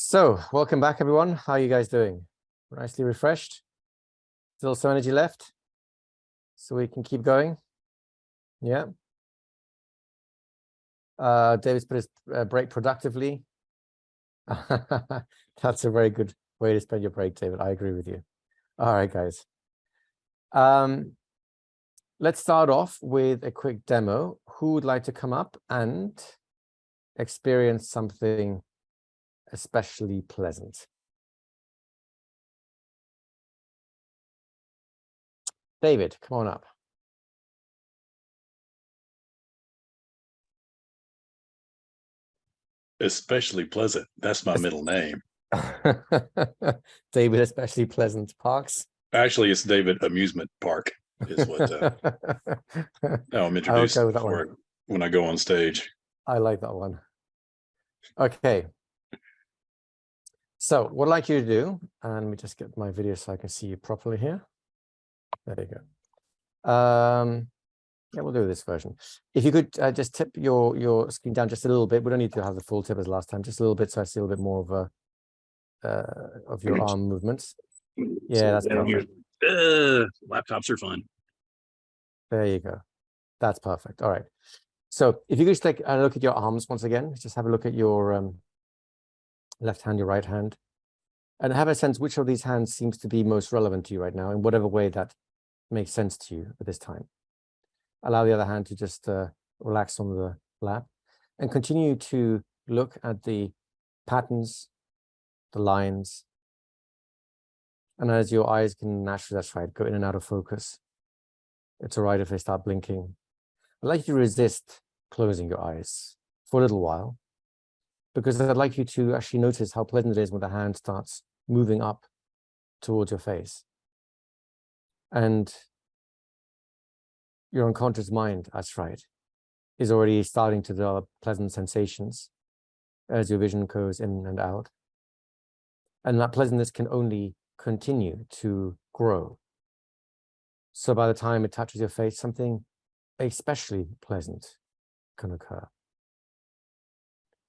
So, welcome back, everyone. How are you guys doing? Nicely refreshed? Still some energy left? So we can keep going? Yeah. David's put his break productively. That's a very good way to spend your break, David. I agree with you. All right, guys. Let's start off with a quick demo. Who would like to come up and experience something especially pleasant? David, come on up. Especially pleasant. That's my middle name. David, especially pleasant parks. Actually, it's David Amusement Park is what I'm introduced for when I go on stage. I like that one. Okay. So what I'd like you to do, and let me just get my video so I can see you properly here. There you go. Yeah, we'll do this version. If you could just tip your screen down just a little bit. We don't need to have the full tip as last time, just a little bit, so I see a little bit more of your arm movements. Yeah, that's perfect. Laptops are fun. There you go. That's perfect. All right. So if you could just take a look at your arms once again, just have a look at your left hand, your right hand, and have a sense which of these hands seems to be most relevant to you right now in whatever way that makes sense to you at this time. Allow the other hand to just relax on the lap and continue to look at the patterns, the lines. And as your eyes can naturally, that's right, go in and out of focus. It's all right if they start blinking. I'd like you to resist closing your eyes for a little while, because I'd like you to actually notice how pleasant it is when the hand starts moving up towards your face. And your unconscious mind, that's right, is already starting to develop pleasant sensations as your vision goes in and out. And that pleasantness can only continue to grow. So by the time it touches your face, something especially pleasant can occur.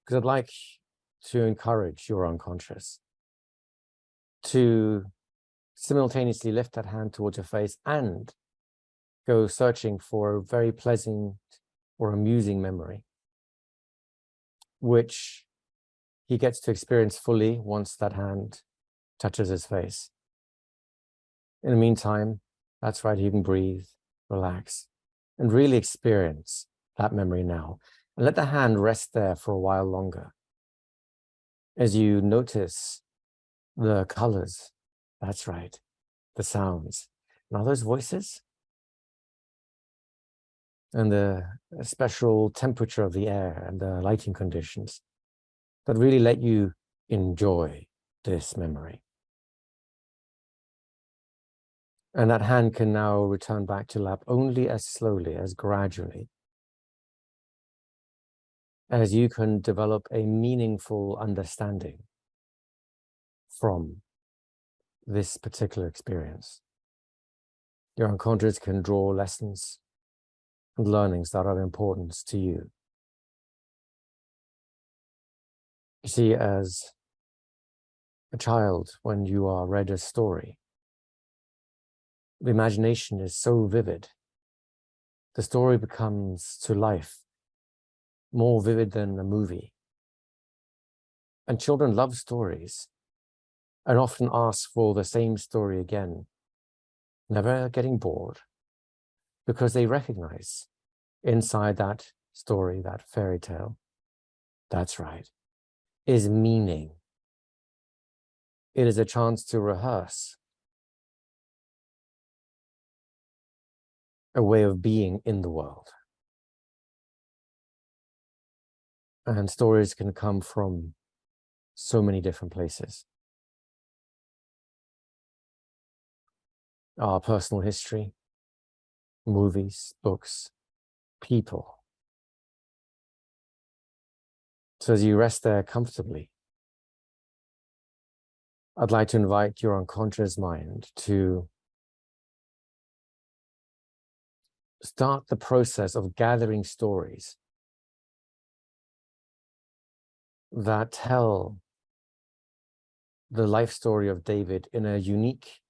Because I'd like to encourage your unconscious to simultaneously lift that hand towards your face and go searching for a very pleasant or amusing memory, which he gets to experience fully once that hand touches his face. In the meantime, that's right, you can breathe, relax, and really experience that memory now. And let the hand rest there for a while longer as you notice the colors, that's right, the sounds, and all those voices, and the special temperature of the air and the lighting conditions that really let you enjoy this memory. And that hand can now return back to lap only as slowly, as gradually, as you can develop a meaningful understanding from this particular experience. Your unconscious can draw lessons and learnings that are of importance to you. You see, as a child, when you are read a story, the imagination is so vivid. The story becomes to life more vivid than a movie. And children love stories and often ask for the same story again, never getting bored, because they recognize inside that story, that fairy tale, that's right, is meaning. It is a chance to rehearse a way of being in the world. And stories can come from so many different places. Our personal history, movies, books, people. So as you rest there comfortably, I'd like to invite your unconscious mind to start the process of gathering stories that tell the life story of David in a unique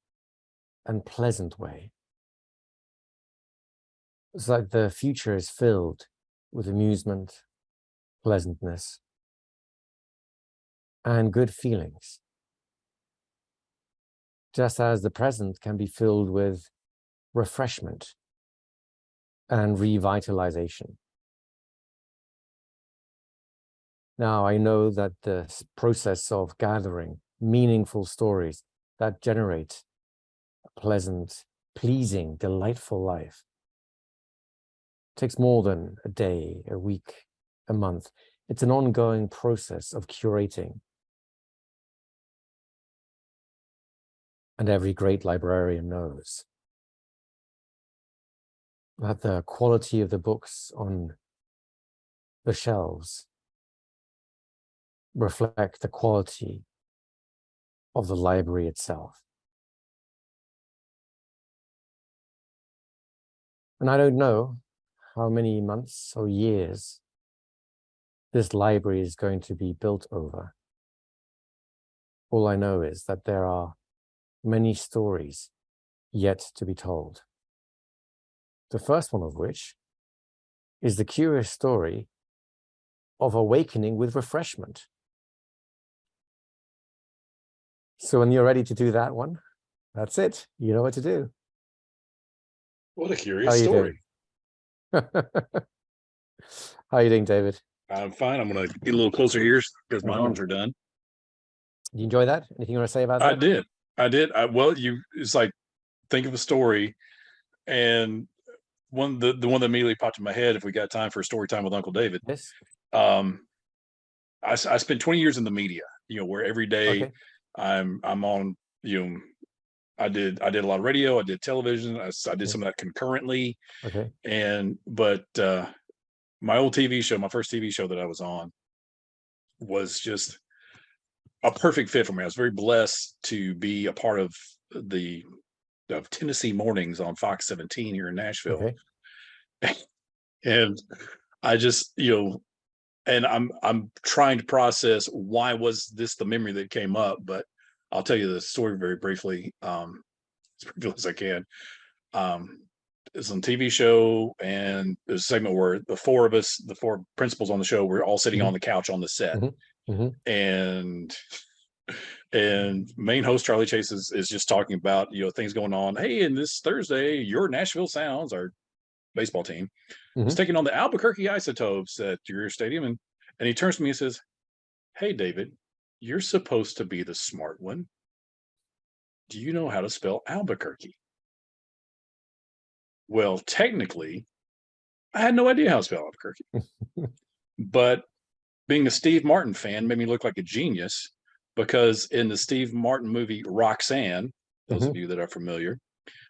and pleasant way. It's like the future is filled with amusement, pleasantness, and good feelings. Just as the present can be filled with refreshment and revitalization. Now, I know that the process of gathering meaningful stories that generate a pleasant, pleasing, delightful life takes more than a day, a week, a month. It's an ongoing process of curating. And every great librarian knows that the quality of the books on the shelves reflect the quality of the library itself. And I don't know how many months or years this library is going to be built over. All I know is that there are many stories yet to be told. The first one of which is the curious story of awakening with refreshment. So when you're ready to do that one, that's it. You know what to do. What a curious story. How are you doing, David? I'm fine. I'm going to get a little closer here because my arms are done. You enjoy that? Anything you want to say about that? I did. It's like, think of a story, and the one that immediately popped in my head, if we got time for a story time with Uncle David. Yes. I spent 20 years in the media, where every day I'm on, I did a lot of radio, I did television, I did some of that concurrently. But my old TV show, my first TV show that I was on, was just a perfect fit for me. I was very blessed to be a part of Tennessee Mornings on Fox 17 here in Nashville. And I just, and I'm trying to process why was this the memory that came up, but I'll tell you the story very briefly, as briefly as I can. It's on TV show, and there's a segment where the four principals on the show, we're all sitting on the couch on the set. And main host Charlie Chase is just talking about things going on. Hey, and this Thursday, your Nashville Sounds, our baseball team, is taking on the Albuquerque Isotopes at your stadium, and he turns to me and says, "Hey, David, you're supposed to be the smart one. Do you know how to spell Albuquerque?" Well, technically, I had no idea how to spell Albuquerque, but being a Steve Martin fan made me look like a genius, because in the Steve Martin movie Roxanne, those of you that are familiar,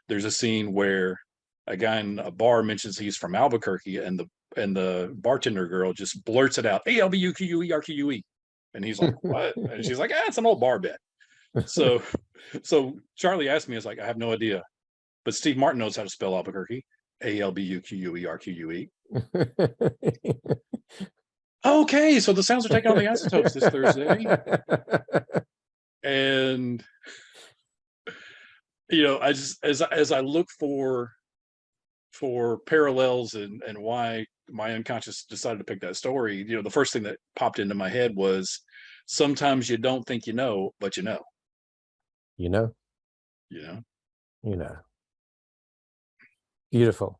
there's a scene where a guy in a bar mentions he's from Albuquerque, and the bartender girl just blurts it out, ALBUQUERQUE. And he's like, what? And she's like, it's an old bar bet. So Charlie asked me, I was like, I have no idea. But Steve Martin knows how to spell Albuquerque, ALBUQUERQUE. Okay, so the Sounds are taking on the Isotopes this Thursday. And I just, as I look for parallels and why my unconscious decided to pick that story, the first thing that popped into my head was, sometimes you don't think you know, but you know. Beautiful.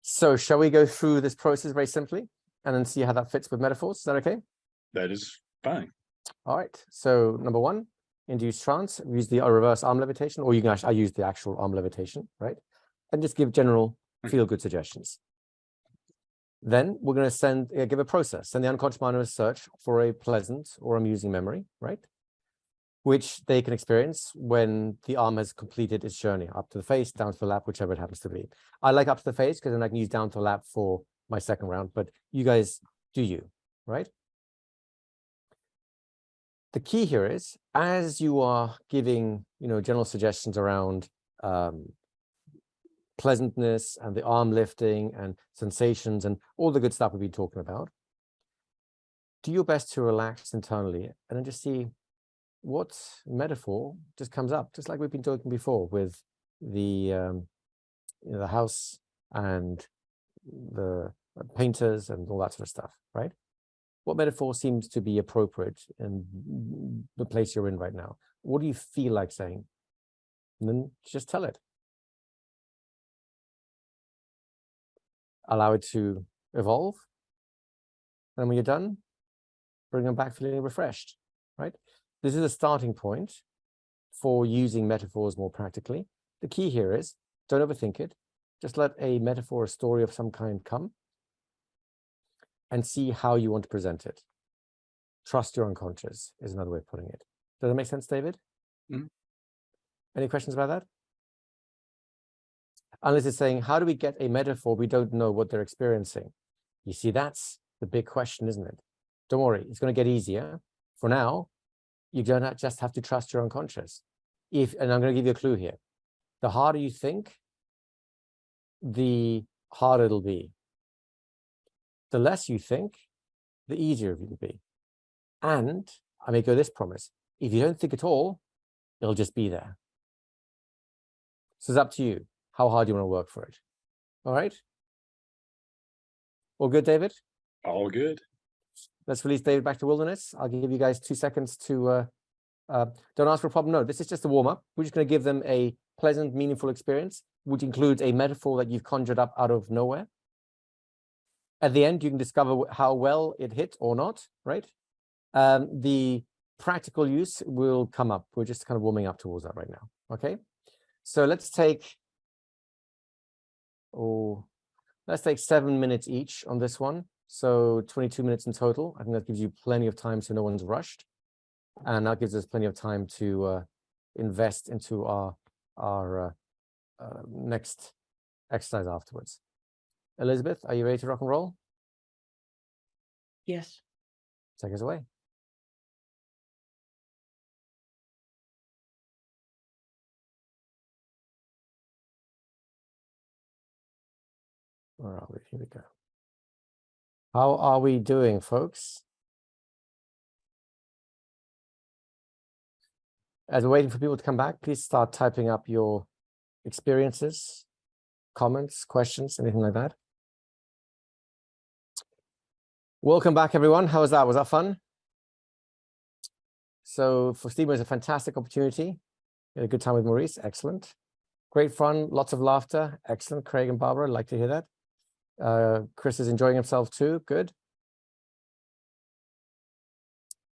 So shall we go through this process very simply and then see how that fits with metaphors? Is that okay? That is fine. All right. So number one, induce trance. Use the reverse arm levitation, or you can actually, I use the actual arm levitation, right? And just give general feel-good suggestions. Then we're going to give a process. Send the unconscious mind on a search for a pleasant or amusing memory, right? Which they can experience when the arm has completed its journey up to the face, down to the lap, whichever it happens to be. I like up to the face because then I can use down to the lap for my second round, but you guys do you, right? The key here is, as you are giving, general suggestions around pleasantness and the arm lifting and sensations and all the good stuff we've been talking about, do your best to relax internally and then just see what metaphor just comes up, just like we've been talking before with the the house and the painters and all that sort of stuff, right? What metaphor seems to be appropriate in the place you're in right now? What do you feel like saying? And then just tell it. Allow it to evolve. And when you're done, bring them back feeling refreshed, right? This is a starting point for using metaphors more practically. The key here is don't overthink it. Just let a metaphor, a story of some kind come and see how you want to present it. Trust your unconscious is another way of putting it. Does that make sense, David? Mm-hmm. Any questions about that? Unless it's saying, how do we get a metaphor we don't know what they're experiencing? You see, that's the big question, isn't it? Don't worry, it's going to get easier. For now, you don't just have to trust your unconscious. And I'm going to give you a clue here. The harder you think, the harder it'll be. The less you think, the easier it will be. And I make you this promise. If you don't think at all, it'll just be there. So it's up to you. How hard you want to work for it. All right? All good, David? All good. Let's release David back to wilderness. I'll give you guys 2 seconds to, don't ask for a problem. No, this is just a warm-up. We're just going to give them a pleasant, meaningful experience, which includes a metaphor that you've conjured up out of nowhere. At the end, you can discover how well it hit or not, right? The practical use will come up. We're just kind of warming up towards that right now, okay? So let's take 7 minutes each on this one. So 22 minutes in total. I think that gives you plenty of time so no one's rushed. And that gives us plenty of time to invest into our next exercise afterwards. Elizabeth, are you ready to rock and roll? Yes. Take us away. Where are we? Here we go. How are we doing, folks? As we're waiting for people to come back, please start typing up your experiences, comments, questions, anything like that. Welcome back, everyone. How was that? Was that fun? So for Steve, it was a fantastic opportunity. You had a good time with Maurice. Excellent. Great fun. Lots of laughter. Excellent. Craig and Barbara, I'd like to hear that. Chris is enjoying himself too. Good.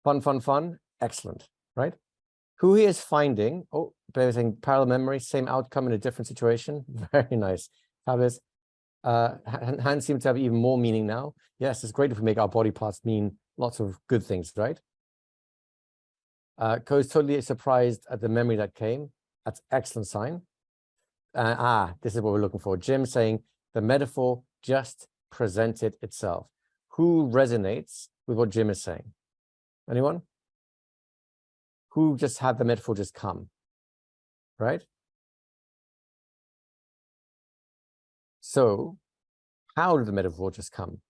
Fun, fun, fun. Excellent. Right? Who he is finding, they're saying parallel memory, same outcome in a different situation. Very nice. Fabulous. Hands seem to have even more meaning now. Yes, it's great if we make our body parts mean lots of good things, right? Co's totally surprised at the memory that came. That's excellent sign. This is what we're looking for. Jim saying the metaphor just presented itself. Who resonates with what Jim is saying? Anyone? Who just had the metaphor just come, right? So how did the metaphor just come?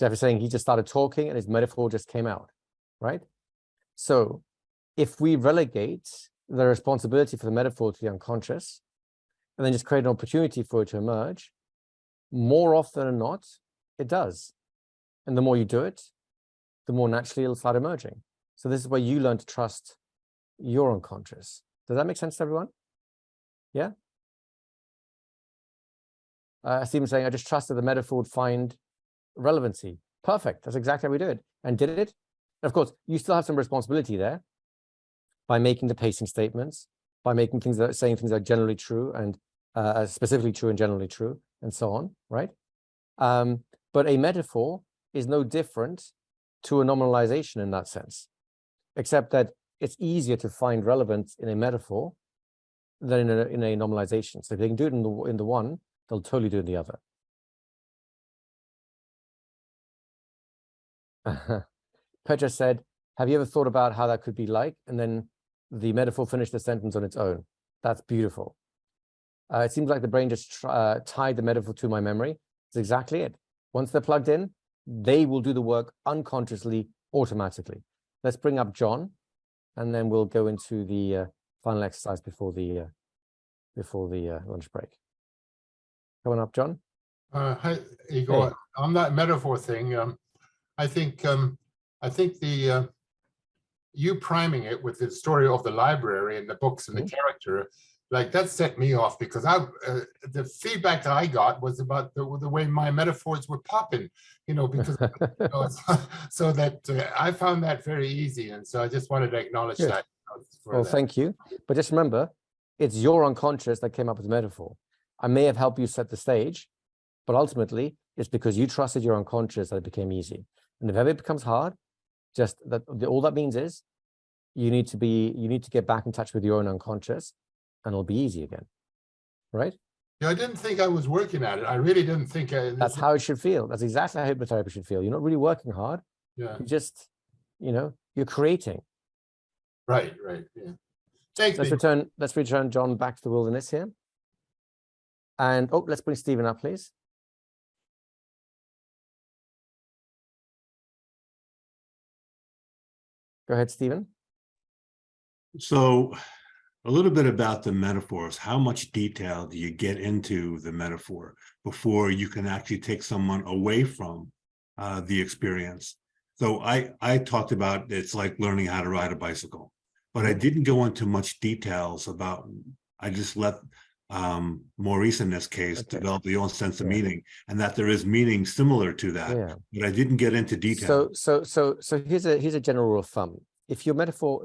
Jeff is saying he just started talking and his metaphor just came out, right? So if we relegate the responsibility for the metaphor to the unconscious and then just create an opportunity for it to emerge, more often than not, it does. And the more you do it, the more naturally it'll start emerging. So this is where you learn to trust your unconscious. Does that make sense to everyone? Yeah? Stephen's saying, I just trusted the metaphor would find relevancy. Perfect. That's exactly how we do it. And did it? And of course, you still have some responsibility there by making the pacing statements, by making things that saying things that are generally true and specifically true and generally true, and so on, right? But a metaphor is no different to a nominalization in that sense, except that it's easier to find relevance in a metaphor than in a nominalization. So if they can do it in the one, they'll totally do it in the other. Petra said, have you ever thought about how that could be like? And then the metaphor finished the sentence on its own. That's beautiful. It seems like the brain just tied the metaphor to my memory. That's exactly it. Once they're plugged in, they will do the work unconsciously, automatically. Let's bring up John. and then we'll go into the final exercise before the lunch break. Coming up, John. Hi, Igor. Hey. On that metaphor thing, I think the you priming it with the story of the library and the books and the character, like that set me off, because the feedback that I got was about the way my metaphors were popping, because so that I found that very easy, and so I just wanted to acknowledge Good. that. Well, thank you. But just remember, it's your unconscious that came up with the metaphor. I may have helped you set the stage, but ultimately it's because you trusted your unconscious that it became easy. And if ever it becomes hard, just that all that means is you need to get back in touch with your own unconscious, and it'll be easy again, right? Yeah, I didn't think I was working at it. I really didn't think. That's how it should feel. That's exactly how hypnotherapy should feel. You're not really working hard. Yeah. You just, you're creating. Right. Yeah. Thanks. Let's return John back to the wilderness here. And let's bring Stephen up, please. Go ahead, Stephen. So a little bit about the metaphors. How much detail do you get into the metaphor before you can actually take someone away from the experience? So I talked about it's like learning how to ride a bicycle, but I didn't go into much details about, I just let Maurice in this case develop the own sense of meaning, and that there is meaning similar to that, but I didn't get into detail. So here's a general rule of thumb. If your metaphor,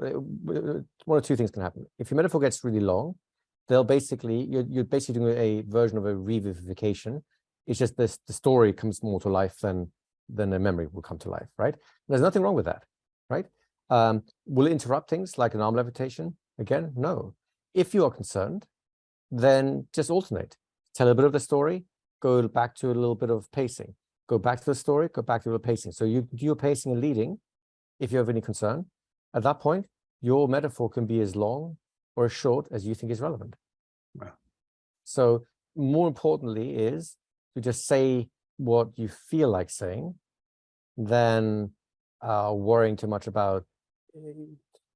one or two things can happen. If your metaphor gets really long, you're basically doing a version of a revivification. It's just the story comes more to life than a memory will come to life, right? There's nothing wrong with that, right? Will it interrupt things like an arm levitation? Again, no. If you are concerned, then just alternate. Tell a bit of the story, go back to a little bit of pacing. Go back to the story, go back to a little pacing. So you do your pacing and leading if you have any concern. At that point, your metaphor can be as long or as short as you think is relevant. Wow. So more importantly is to just say what you feel like saying than worrying too much about.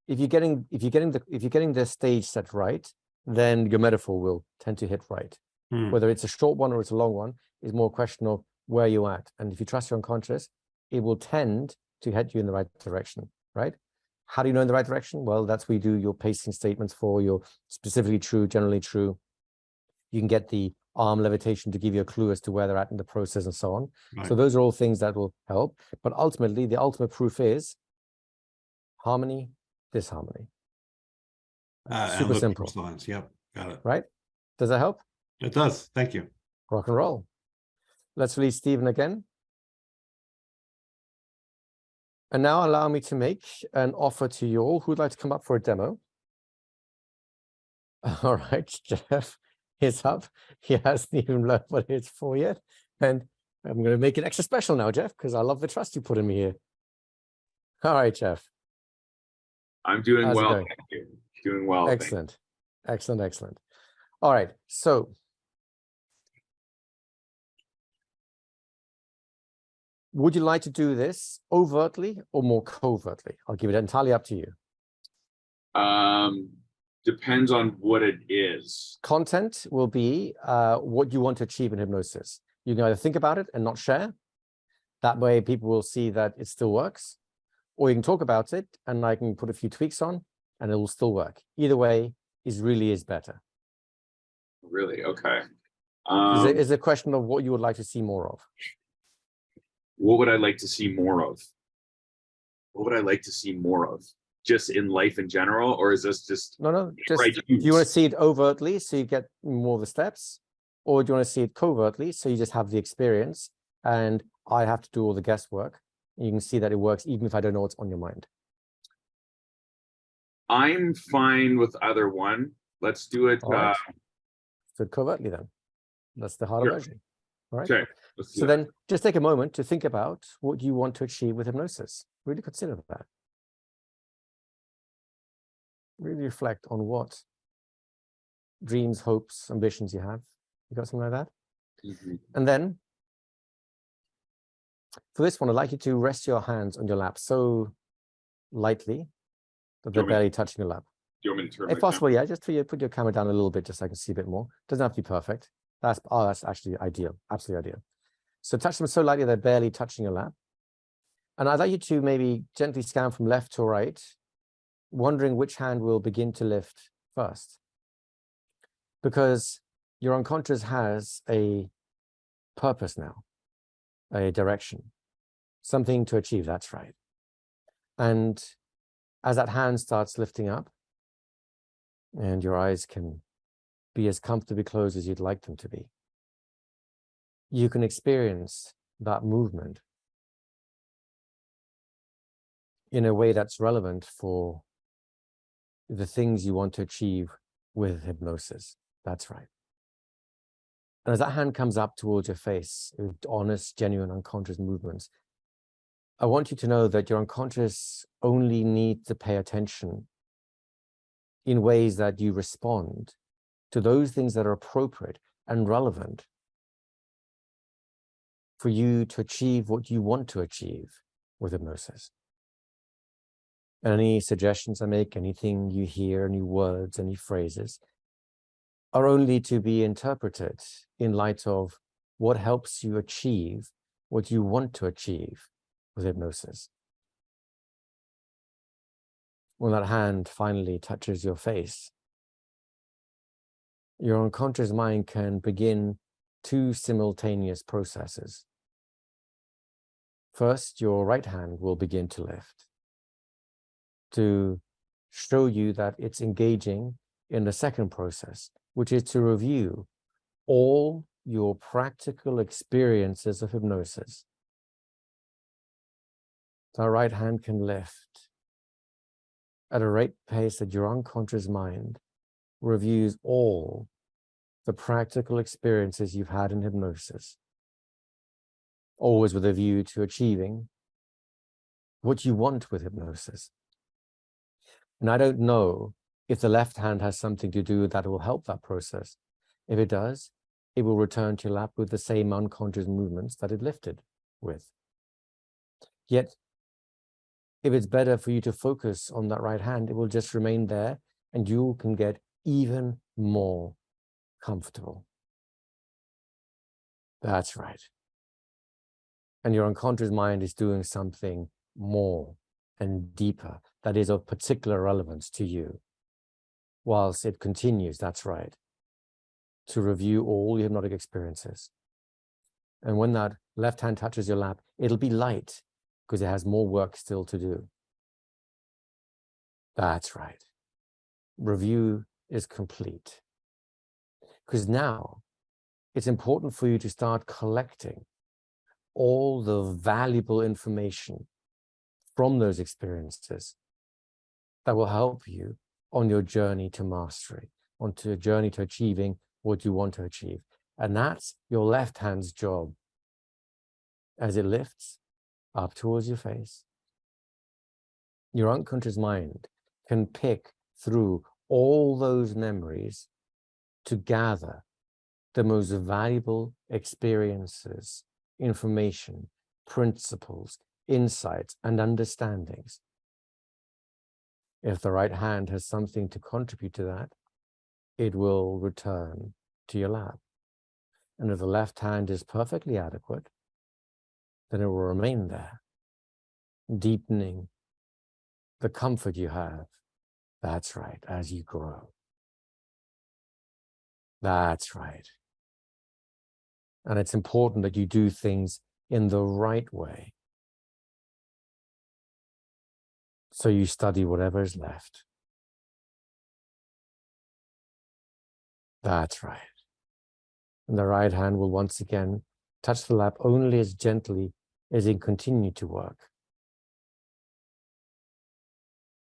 If you're getting the stage set right, then your metaphor will tend to hit right. Whether it's a short one or it's a long one is more a question of where you're at. And if you trust your unconscious, it will tend to head you in the right direction, right? How do you know in the right direction? Well, that's where you do your pacing statements for your specifically true, generally true. You can get the arm levitation to give you a clue as to where they're at in the process and so on. Right. So those are all things that will help. But ultimately, the ultimate proof is harmony, disharmony. Super simple. Lines. Yep, got it. Right? Does that help? It does. Thank you. Rock and roll. Let's release Stephen again. And now allow me to make an offer to you all who'd like to come up for a demo. All right, Jeff is up. He hasn't even learned what it's for yet. And I'm going to make it extra special now, Jeff, because I love the trust you put in me here. All right, Jeff. I'm doing well, thank you. Doing well. Excellent. Excellent, excellent. All right, so would you like to do this overtly or more covertly? I'll give it entirely up to you. Depends on what it is. Content will be what you want to achieve in hypnosis. You can either think about it and not share. That way people will see that it still works. Or you can talk about it and I can put a few tweaks on and it will still work. Either way really is better. Really? Okay. Is a question of what you would like to see more of. What would I like to see more of? What would I like to see more of? Just in life in general, or is this just no? Just do you want to see it overtly so you get more of the steps, or do you want to see it covertly so you just have the experience and I have to do all the guesswork? And you can see that it works even if I don't know what's on your mind. I'm fine with either one. Let's do it. Right. So covertly then. That's the harder version. All right. Okay. So then just take a moment to think about what you want to achieve with hypnosis. Really consider that. Really reflect on what dreams, hopes, ambitions you have. You got something like that? Mm-hmm. And then for this one, I'd like you to rest your hands on your lap so lightly that Do they're you want me- barely touching your lap. Do you want me to turn If my possible, camera? yeah, just for you, put your camera down a little bit just so I can see a bit more. Doesn't have to be perfect. That's actually ideal, absolutely ideal. So touch them so lightly they're barely touching your lap. And I'd like you to maybe gently scan from left to right, wondering which hand will begin to lift first. Because your unconscious has a purpose now, a direction, something to achieve, that's right. And as that hand starts lifting up, and your eyes can be as comfortably closed as you'd like them to be, you can experience that movement in a way that's relevant for the things you want to achieve with hypnosis. That's right. And as that hand comes up towards your face with honest, genuine, unconscious movements, I want you to know that your unconscious only needs to pay attention in ways that you respond to those things that are appropriate and relevant for you to achieve what you want to achieve with hypnosis. Any suggestions I make, anything you hear, any words, any phrases, are only to be interpreted in light of what helps you achieve what you want to achieve with hypnosis. When that hand finally touches your face, your unconscious mind can begin two simultaneous processes. First, your right hand will begin to lift to show you that it's engaging in the second process, which is to review all your practical experiences of hypnosis. The right hand can lift at a rate pace that your unconscious mind reviews all the practical experiences you've had in hypnosis, always with a view to achieving what you want with hypnosis. And I don't know if the left hand has something to do that will help that process. If it does, it will return to your lap with the same unconscious movements that it lifted with. Yet, if it's better for you to focus on that right hand, it will just remain there and you can get even more comfortable. That's right. And your unconscious mind is doing something more and deeper that is of particular relevance to you, whilst it continues, that's right, to review all your hypnotic experiences. And when that left hand touches your lap, it'll be light because it has more work still to do. That's right. Review is complete. Because now it's important for you to start collecting all the valuable information from those experiences that will help you on your journey to mastery, onto your journey to achieving what you want to achieve. And that's your left hand's job. As it lifts up towards your face, your unconscious mind can pick through all those memories to gather the most valuable experiences, information, principles, insights, and understandings. If the right hand has something to contribute to that, it will return to your lap. And if the left hand is perfectly adequate, then it will remain there, deepening the comfort you have. That's right, as you grow. That's right. And it's important that you do things in the right way. So you study whatever is left. That's right. And the right hand will once again touch the lap only as gently as it continues to work.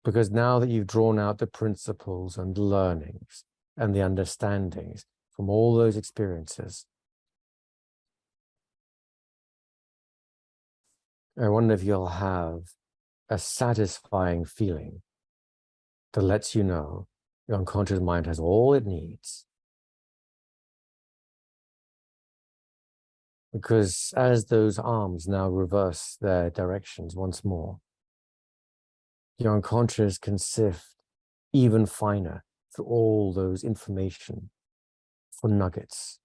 Because now that you've drawn out the principles and learnings and the understandings from all those experiences, I wonder if you'll have a satisfying feeling that lets you know your unconscious mind has all it needs. Because as those arms now reverse their directions once more, Your unconscious can sift even finer through all those information for nuggets,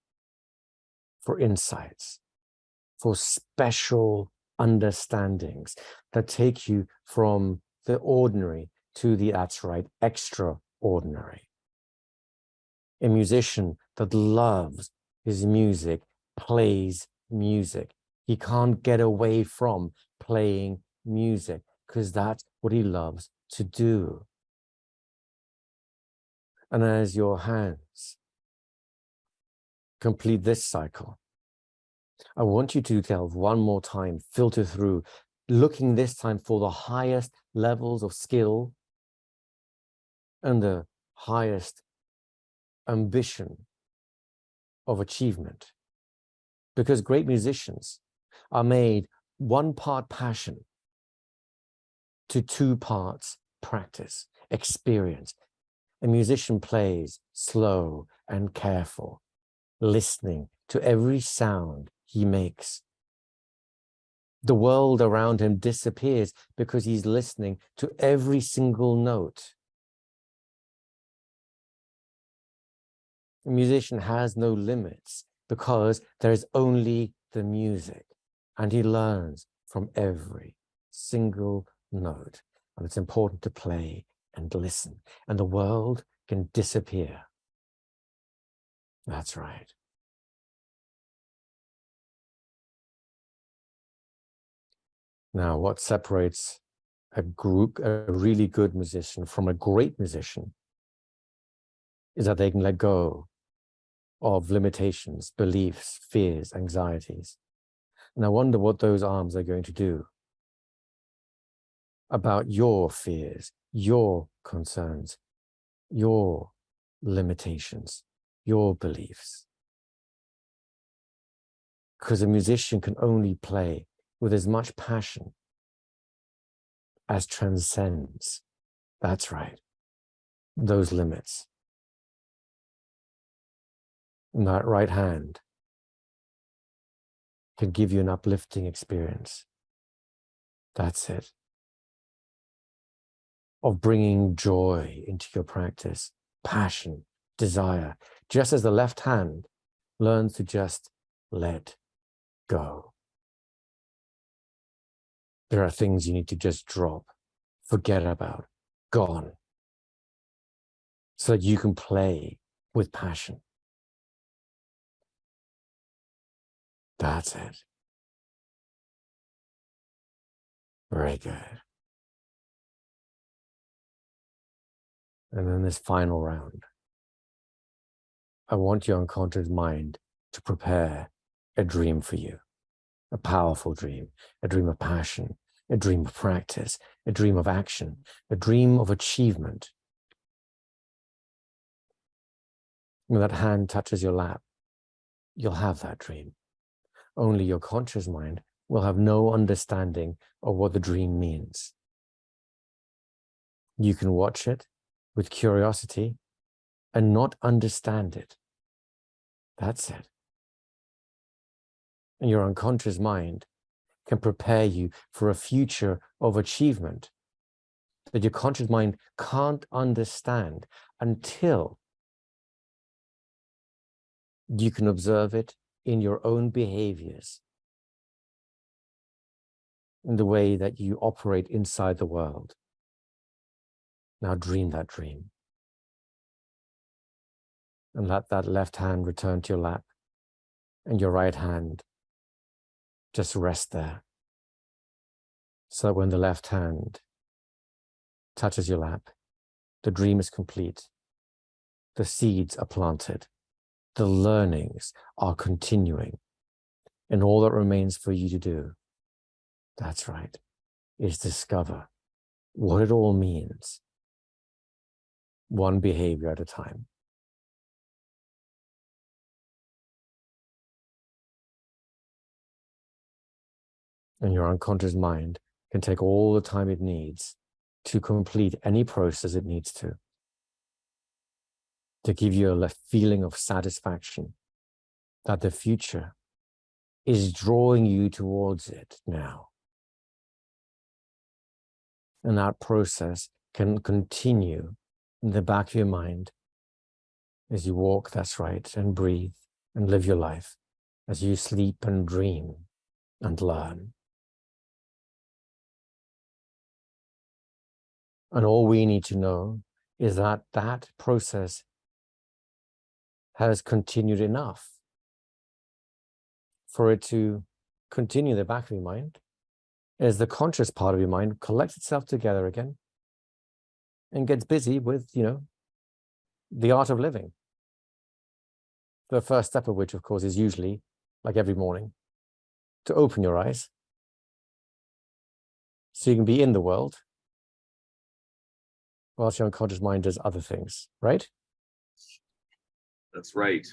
for insights, for special understandings that take you from the ordinary to the, that's right, extraordinary. A musician that loves his music plays music. He can't get away from playing music because that's what he loves to do. And as your hands complete this cycle, I want you to delve one more time, filter through, looking this time for the highest levels of skill and the highest ambition of achievement. Because great musicians are made 1 part passion to 2 parts practice, experience. A musician plays slow and careful, listening to every sound he makes. The world around him disappears because he's listening to every single note. A musician has no limits because there is only the music, and he learns from every single note. And it's important to play and listen, and the world can disappear. That's right. Now, what separates a really good musician from a great musician is that they can let go of limitations, beliefs, fears, anxieties. And I wonder what those arms are going to do about your fears, your concerns, your limitations, your beliefs. Because a musician can only play with as much passion as transcends, that's right, those limits. And that right hand can give you an uplifting experience. That's it. Of bringing joy into your practice, passion, desire, just as the left hand learns to just let go. There are things you need to just drop, forget about, gone, so that you can play with passion. That's it. Very good. And then this final round, I want your unconscious mind to prepare a dream for you, a powerful dream, a dream of passion, a dream of practice, a dream of action, a dream of achievement. When that hand touches your lap, you'll have that dream. Only your conscious mind will have no understanding of what the dream means. You can watch it with curiosity and not understand it. That's it. And your unconscious mind can prepare you for a future of achievement that your conscious mind can't understand until you can observe it in your own behaviors, in the way that you operate inside the world. Now dream that dream. And let that left hand return to your lap and your right hand just rest there. So that when the left hand touches your lap, the dream is complete. The seeds are planted. The learnings are continuing. And all that remains for you to do, that's right, is discover what it all means, one behavior at a time. And your unconscious mind can take all the time it needs to complete any process it needs to give you a feeling of satisfaction that the future is drawing you towards it now. And that process can continue in the back of your mind as you walk, that's right, and breathe and live your life, as you sleep and dream and learn. And all we need to know is that that process has continued enough for it to continue in the back of your mind as the conscious part of your mind collects itself together again and gets busy with, the art of living. The first step of which, of course, is usually, like every morning, to open your eyes so you can be in the world whilst your unconscious mind does other things, right? That's right.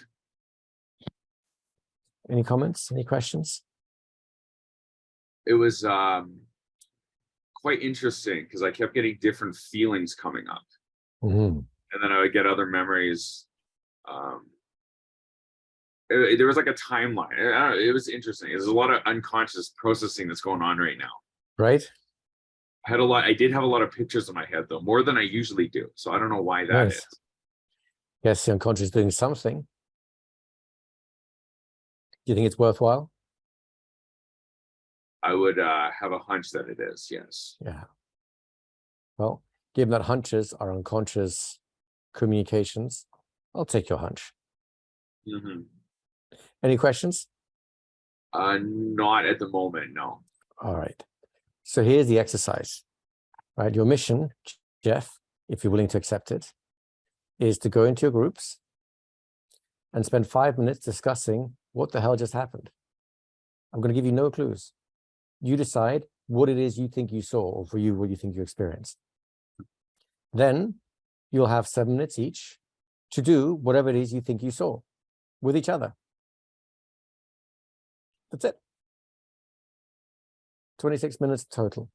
Any comments? Any questions? It was quite interesting because I kept getting different feelings coming up. Mm-hmm. And then I would get other memories. There was like a timeline. It was interesting. There's a lot of unconscious processing that's going on right now. Right? I did have a lot of pictures in my head though, more than I usually do. So I don't know why that Nice. is. Yes, the unconscious is doing something. Do you think it's worthwhile? I would have a hunch that it is, yes. Yeah. Well, given that hunches are unconscious communications, I'll take your hunch. Mm-hmm. Any questions? Not at the moment, no. All right. So here's the exercise, right? Your mission, Jeff, if you're willing to accept it, is to go into your groups and spend 5 minutes discussing what the hell just happened. I'm going to give you no clues. You decide what it is you think you saw, or for you, what you think you experienced. Then you'll have 7 minutes each to do whatever it is you think you saw with each other. That's it. 26 minutes total.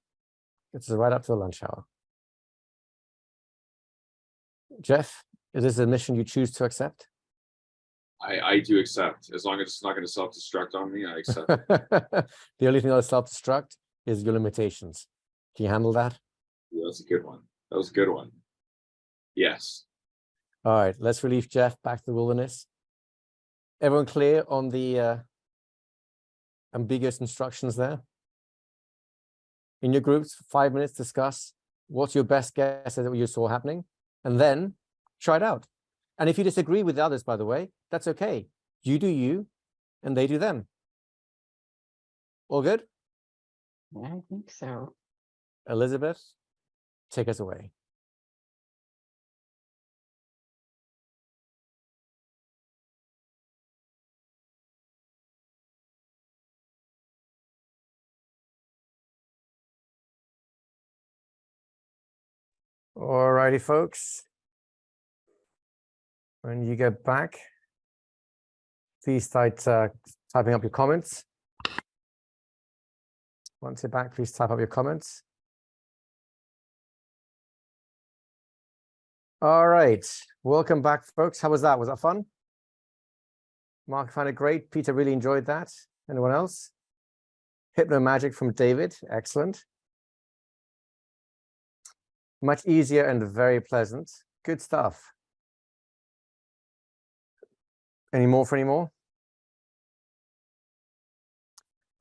It's right up to the lunch hour. Jeff, is this a mission you choose to accept? I do accept. As long as it's not going to self-destruct on me, I accept. The only thing that'll self-destruct is your limitations. Can you handle that? Yeah, that's a good one. That was a good one. Yes. All right, let's release Jeff back to the wilderness. Everyone clear on the ambiguous instructions there? In your groups, 5 minutes, discuss what's your best guess at what you saw happening, and then try it out. And if you disagree with the others, by the way, that's okay. You do you, and they do them. All good? I think so. Elizabeth, take us away. All righty, folks. When you get back, please start typing up your comments. Once you're back, please type up your comments. All right, welcome back, folks. How was that? Was that fun? Mark found it great. Peter really enjoyed that. Anyone else? Hypno magic from David. Excellent. Much easier and very pleasant. Good stuff. Any more for any more?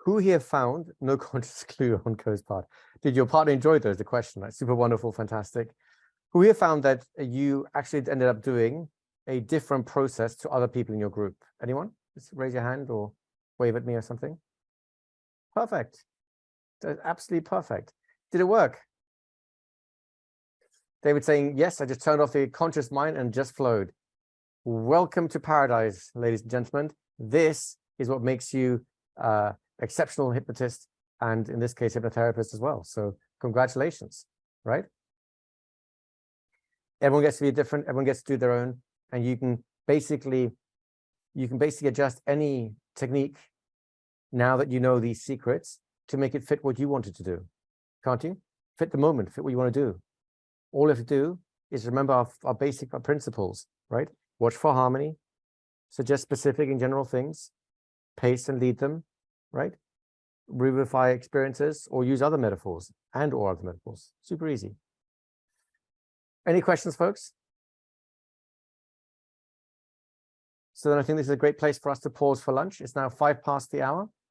Who here found no conscious clue on Co's part? Did your partner enjoy those? The question. That's super wonderful, fantastic. Who here found that you actually ended up doing a different process to other people in your group? Anyone? Just raise your hand or wave at me or something. Perfect. That's absolutely perfect. Did it work? David saying, yes, I just turned off the conscious mind and just flowed. Welcome to paradise, ladies and gentlemen. This is what makes you exceptional hypnotist, and in this case, hypnotherapist as well. So congratulations, right? Everyone gets to be different. Everyone gets to do their own, and you can basically adjust any technique now that you know these secrets to make it fit what you wanted to do, can't you? Fit the moment, fit what you want to do. All you have to do is remember our basic principles, right? Watch for harmony, suggest specific and general things, pace and lead them, right? revivify experiences or use other metaphors and or other metaphors. Super easy. Any questions, folks? So then I think this is a great place for us to pause for lunch. It's now 5 past the hour.